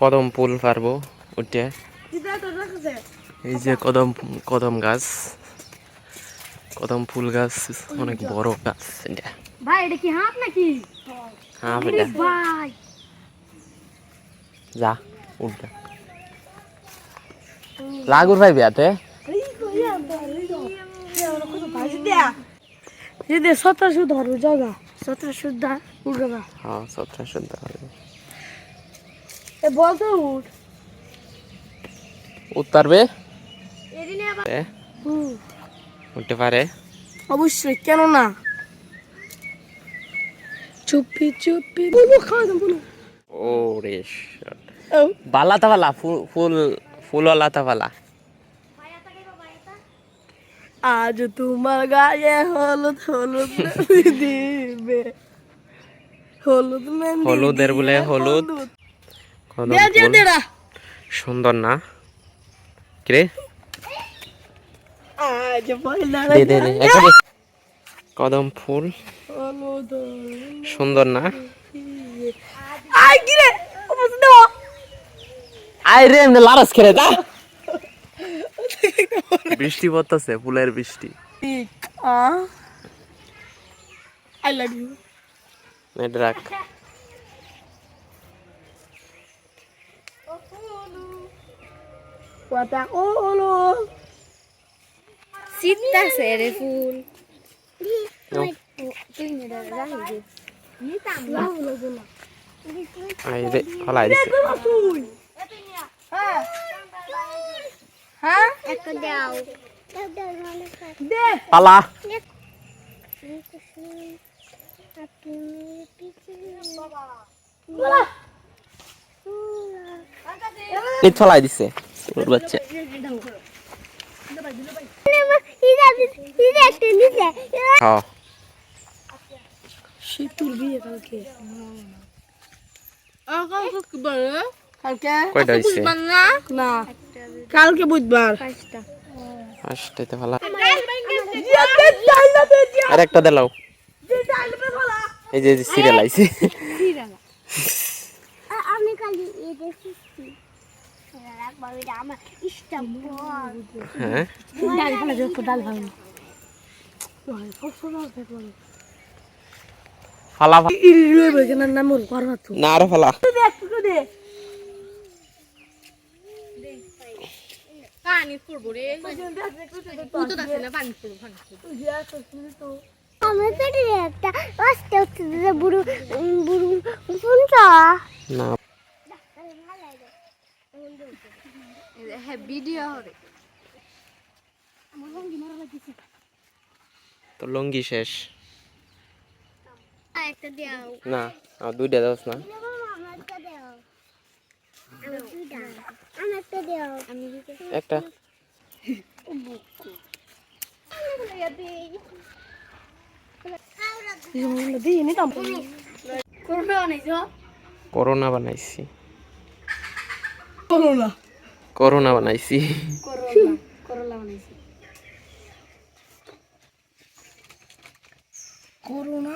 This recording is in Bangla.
কদম ফুল পারবো উঠে। এই যে কদম কদম গাছ, কদম ফুল গাছ, অনেক বড় গাছ এটা। ভাই এটা কি হাঁপ নাকি? হ্যাঁ বেটা ভাই যা উঠে লাগুর ভাই বিয়াতে যদি 1700 ধরো জায়গা 1700 দা উড়বা। হ্যাঁ 1700 এ বল তো উঠ উঠতে এদিনে আবার উঠতে পারে অবশ্যই, কেন না? চুপি চুপি বলবো, খাওয়া দাম বলো। ও রে বালা তা বালা ফুল ফুল ফুলওয়ালা তা বালা। আজ তোমার গায়ে হলুদ হলুদ মেহেন্দি দিবে, হলুদ মেহেন্দি হলুদের বলে হলুদ কদম দে দে ফুল দেরা সুন্দর না কিরে আজ পয়লা দে দে দে একটা দে। কদম ফুল হলুদ সুন্দর না? আই কি রে বুঝ দাও আই রে এমনি লারাস খেলে যা। বৃষ্টি পড়তেছে, ফুলের বৃষ্টি। আই লাভ ইউ নেট রাখ। কথা হলো Sita sere full. আই রে ফলাই দিছে। হ্যাঁ Eko daw. দে পালা নিত ফলাই দিছে ওর বাচ্চা। হ্যাঁ শীতুর বিয়ে কালকে কালকে কয়টা হইছে? না কালকে বুধবার ফার্স্টেতে ফলা আর একটা দেলাও। এই যে সিরিয়াল আইছে। আমি খালি এটা শিখছি রাখবা এটা আমার ইష్టম হ্যাঁ ডাল ভালো দেখো ডাল ভালো ফালা ইরিয়ে বলছে না নাম করবা তো না আরো ফালা। দে পানি পড়বো রে তুই তো দেখছ না পানি পড়বো আমার পেটে একটা আস্তে আস্তে বুড়ো বুড়ো শুনছা না হ্যাঁ ভিডিও হবে তো লঙ্গি শেষ একটা দাও না আর দুইটা দাও না। আমারটা দাও আমারটা দাও আমি একটা দিই নি কাম করবে না যা করোনা বানাইছি, করোনা করোনা বানাইছি। করোনা করোনা বানাইছি করোনা